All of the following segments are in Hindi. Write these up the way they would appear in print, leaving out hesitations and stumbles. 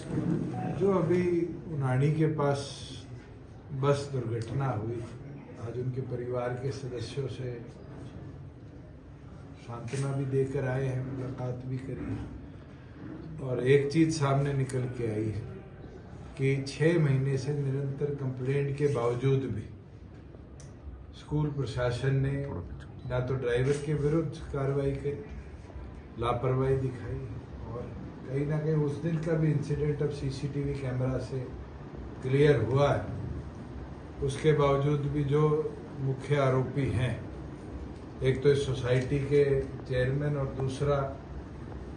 जो अभी उनाड़ी के पास बस दुर्घटना हुई, आज उनके परिवार के सदस्यों से सांत्वना भी देकर आए हैं, मुलाकात भी करी है। और एक चीज सामने निकल के आई है कि 6 महीने से निरंतर कंप्लेंट के बावजूद भी स्कूल प्रशासन ने ना तो ड्राइवर के विरुद्ध कार्रवाई करी, लापरवाही दिखाई, और कहीं ना कहीं उस दिन का भी इंसिडेंट अब सीसीटीवी कैमरा से क्लियर हुआ है। उसके बावजूद भी जो मुख्य आरोपी हैं, एक तो इस सोसाइटी के चेयरमैन और दूसरा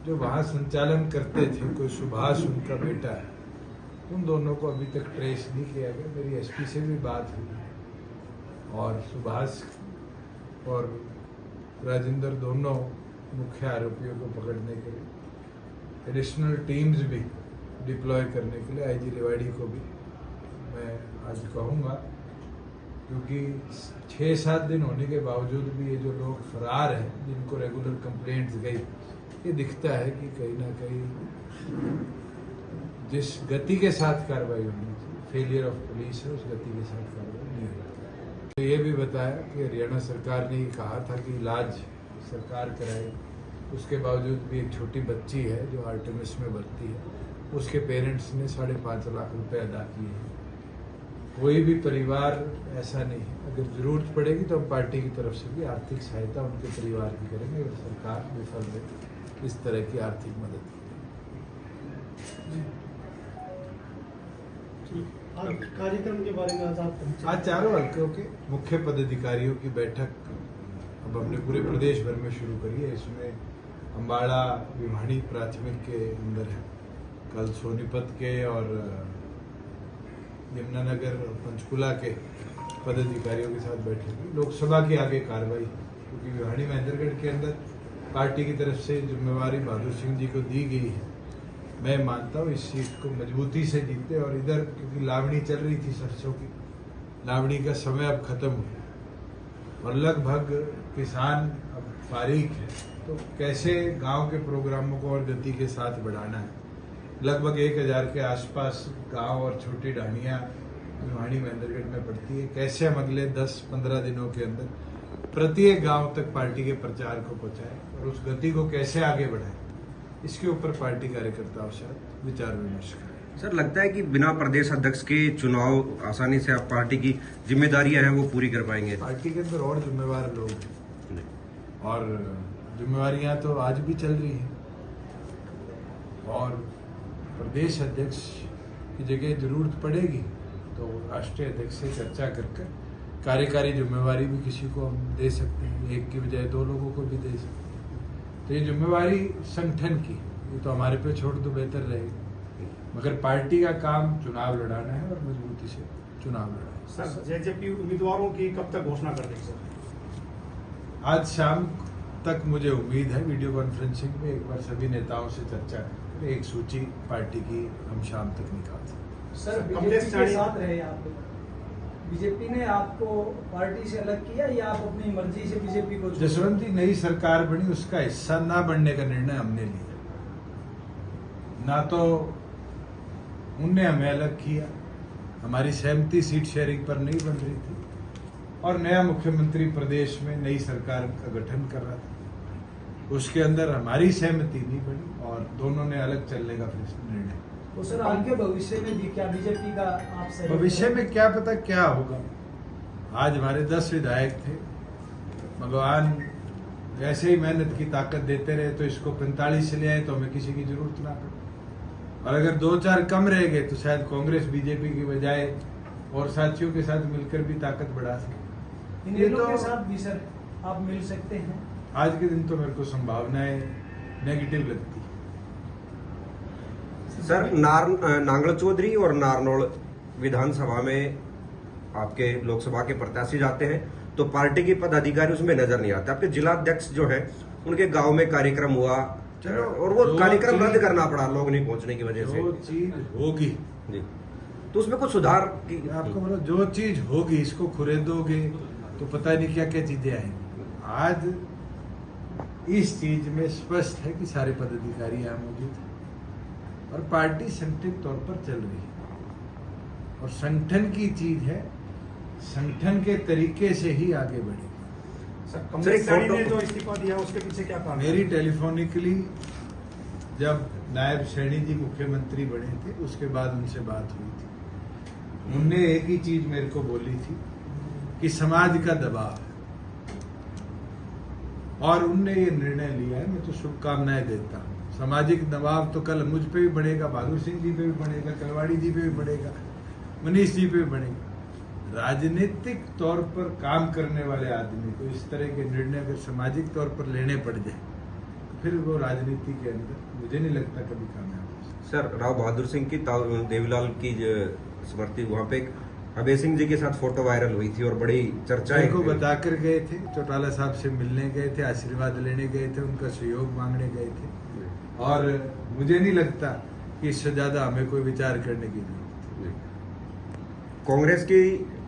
जो वहाँ संचालन करते थे, कोई सुभाष उनका बेटा है, उन दोनों को अभी तक ट्रेस नहीं किया गया। मेरी एसपी से भी बात हुई और सुभाष और राजेंद्र दोनों मुख्य आरोपियों को पकड़ने के लिए एडिशनल टीम्स भी डिप्लॉय करने के लिए आईजी रेवाड़ी को भी मैं आज कहूँगा, क्योंकि 6-7 दिन होने के बावजूद भी ये जो लोग फरार हैं, जिनको रेगुलर कंप्लेंट्स गई, ये दिखता है कि कहीं ना कहीं जिस गति के साथ कार्रवाई होनी चाहिए, फेलियर ऑफ पुलिस है, उस गति के साथ कार्रवाई नहीं हुई। तो ये भी बताया कि हरियाणा सरकार ने ये कहा था कि इलाज सरकार कराए, उसके बावजूद भी एक छोटी बच्ची है जो आर्टेमिस में भर्ती है, उसके पेरेंट्स ने 5.5 लाख रुपए अदा किए हैं। कोई भी परिवार ऐसा नहीं है, अगर जरूरत पड़ेगी तो हम पार्टी की तरफ से भी आर्थिक सहायता उनके परिवार की करेंगे अगर सरकार विफल रहे इस तरह की आर्थिक मदद की। कार्यक्रम के बारे में आज चारों हल्कों के मुख्य पदाधिकारियों की बैठक अब हमने पूरे प्रदेश भर में शुरू करी है। इसमें अम्बाड़ा भिवानी प्राथमिक के अंदर है, कल सोनीपत के और यमुनानगर और पंचकुला के पदाधिकारियों के साथ बैठेगी। लोकसभा की आगे कार्रवाई, क्योंकि भिवानी महेंद्रगढ़ के अंदर पार्टी की तरफ से जिम्मेवारी बहादुर सिंह जी को दी गई है। मैं मानता हूँ इस सीट को मजबूती से जीते, और इधर क्योंकि लावणी चल रही थी सरसों की, लावणी का समय अब खत्म हुआ और लगभग किसान अब फारिग है, तो कैसे गांव के प्रोग्रामों को और गति के साथ बढ़ाना है। लगभग 1000 के आसपास गांव और छोटी ढाणियाँ भिवानी महेंद्रगढ़ में पड़ती है, कैसे हम अगले 10-15 दिनों के अंदर प्रत्येक गांव तक पार्टी के प्रचार को पहुंचाएं और उस गति को कैसे आगे बढ़ाएं, इसके ऊपर पार्टी कार्यकर्ताओं से विचार विमर्श करें। सर, लगता है कि बिना प्रदेश अध्यक्ष के चुनाव आसानी से आप पार्टी की जिम्मेदारियां हैं वो पूरी कर पाएंगे? पार्टी के अंदर और जिम्मेवार लोग हैं और जिम्मेवारियां तो आज भी चल रही हैं, और प्रदेश अध्यक्ष की जगह जरूरत पड़ेगी तो राष्ट्रीय अध्यक्ष से चर्चा कर कार्यकारी जिम्मेवारी भी किसी को हम दे सकते हैं, एक की बजाय 2 लोगों को भी दे सकते हैं। तो ये जिम्मेवारी संगठन की, ये तो हमारे पे छोड़ दो बेहतर रहेगी, मगर पार्टी का काम चुनाव लड़ाना है और मजबूती से चुनाव लड़ाना है। सर, जेजेपी उम्मीदवारों की कब तक घोषणा कर देंगे सर? आज शाम तक मुझे उम्मीद है वीडियो कॉन्फ्रेंसिंग में एक बार सभी नेताओं से चर्चा कर एक सूची पार्टी की हम शाम तक निकाल सकते। सर, बीजेपी के साथ रहे आप, बीजेपी ने आपको पार्टी से अलग किया या आप अपनी मर्जी से बीजेपी को? जसवंत जी, नई सरकार बनी, उसका हिस्सा ना बनने का निर्णय हमने लिया, ना तो उनने हमें अलग किया, हमारी सहमति सीट शेयरिंग पर नहीं बन रही थी, और नया मुख्यमंत्री प्रदेश में नई सरकार का गठन कर रहा था, उसके अंदर हमारी सहमति नहीं बनी और दोनों ने अलग चलने का निर्णय। तो सर, आगे भविष्य में भी क्या बीजेपी का आप भविष्य में क्या पता क्या होगा। आज हमारे 10 विधायक थे, भगवान ऐसे ही मेहनत की ताकत देते रहे तो इसको 45 से ले आए तो हमें किसी की जरूरत ना पड़े, और अगर 2-4 कम रह गए तो शायद कांग्रेस बीजेपी की बजाय और साथियों के साथ मिलकर भी ताकत बढ़ा सके। इन लोगों के साथ भी सर आप मिल सकते हैं? आज के दिन तो मेरे को संभावनाएं नेगेटिव लगती है। सर, नांगल चौधरी और नारनौल विधानसभा में आपके लोकसभा के प्रत्याशी जाते हैं तो पार्टी के पदाधिकारी उसमें नजर नहीं आते। आपके जिला अध्यक्ष जो है उनके गांव में कार्यक्रम हुआ और वो कार्यक्रम रद्द करना पड़ा लोग नहीं पहुंचने की वजह से। जो चीज होगी जी, तो उसमें कुछ सुधार की आपको बोला, जो चीज होगी इसको खुरेदोगे तो पता नहीं क्या क्या चीजें आएंगी। आज इस चीज में स्पष्ट है कि सारे पदाधिकारी यहाँ मौजूद हैं और पार्टी संगठित तौर पर चल रही है और संगठन की चीज है, संगठन के तरीके से ही आगे बढ़ेगी। सर कमलेश सैनी ने जो इस्तीफा दिया उसके पीछे क्या कारण है? मेरी टेलीफोनिकली जब नायब सैनी जी मुख्यमंत्री बने थे उसके बाद उनसे बात हुई थी। उनने एक ही चीज मेरे को बोली थी कि समाज का दबाव है और उनने ये निर्णय लिया है। मैं तो शुभकामनाएं देता हूँ। सामाजिक दबाव तो कल मुझ पे भी बढ़ेगा, बहादुर सिंह जी पे भी बढ़ेगा, कलवाड़ी जी पे भी बढ़ेगा, मनीष जी पे भी बढ़ेगा। राजनीतिक तौर पर काम करने वाले आदमी को इस तरह के निर्णय अगर सामाजिक तौर पर लेने पड़ जाए तो फिर वो राजनीति के अंदर मुझे नहीं लगता कभी कामयाब हो सकता। सर राव बहादुर सिंह की देवीलाल की जो स्मृति, वहां पे अभय सिंह जी के साथ फोटो वायरल हुई थी और बड़ी चर्चाएं को बता कर गए थे, चौटाला साहब से मिलने गए थे, आशीर्वाद लेने गए थे, उनका सहयोग मांगने गए थे और मुझे नहीं लगता कि इससे ज्यादा हमें कोई विचार करने की जरूरत है। कांग्रेस की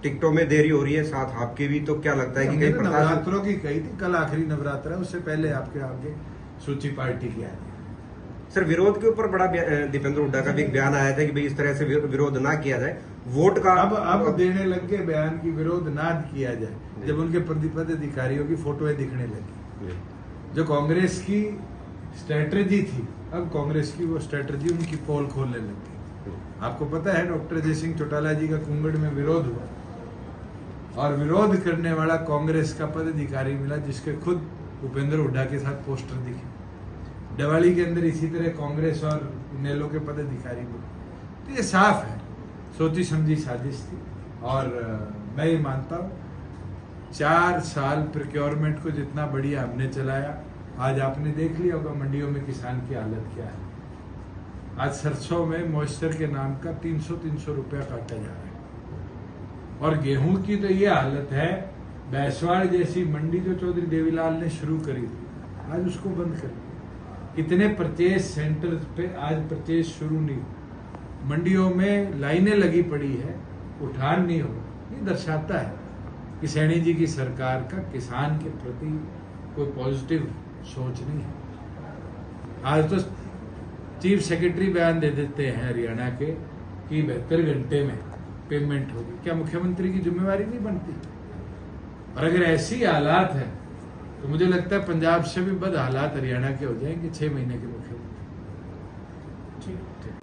टिकटों में देरी हो रही है, साथ आपकी भी, तो क्या लगता है कि कहीं नवरात्रों की कही थी, कल आखिरी नवरात्र है, उससे पहले आपके आगे सूची पार्टी की आ रही है। सर विरोध के ऊपर बड़ा दीपेंद्र हुड्डा का भी एक बयान आया था कि भाई इस तरह से विरोध ना किया जाए, वोट का अब देने लग गए बयान की विरोध ना किया जाए जब उनके पदाधिकारियों की फोटोएं दिखने लगी। जो कांग्रेस की स्ट्रेटजी थी, अब कांग्रेस की वो स्ट्रेटजी उनकी पोल खोलने लग गई। आपको पता है डॉक्टर अजय सिंह चौटाला जी का कुंगड़ में विरोध हुआ और विरोध करने वाला कांग्रेस का पदाधिकारी मिला जिसके खुद भूपेंद्र हुड्डा के साथ पोस्टर दिखे। दिवाली के अंदर इसी तरह कांग्रेस और इनेलो के पदाधिकारी मिले। तो ये साफ है, सोची समझी साजिश थी और मैं ये मानता हूँ 4 साल प्रोक्योरमेंट को जितना बढ़िया हमने चलाया, आज आपने देख लिया होगा मंडियों में किसान की हालत क्या है। आज सरसों में मॉइस्चर के नाम का 300 रुपया काटा जा रहा है और गेहूं की तो ये हालत है। बैसवाड़ जैसी मंडी जो चौधरी देवीलाल ने शुरू करी थी, आज उसको बंद कर दिया। इतने परचेज सेंटर पे आज परचेज शुरू नहीं हो, मंडियों में लाइनें लगी पड़ी है, उठान नहीं हो। ये दर्शाता है कि सैनी जी की सरकार का किसान के प्रति कोई पॉजिटिव सोच नहीं है। आज तो चीफ सेक्रेटरी बयान दे देते हैं हरियाणा के कि 72 घंटे में पेमेंट होगी। क्या मुख्यमंत्री की जिम्मेवारी नहीं बनती? और अगर ऐसी हालात है तो मुझे लगता है पंजाब से भी बद हालात हरियाणा के हो जाएंगे 6 महीने के मुख्यमंत्री।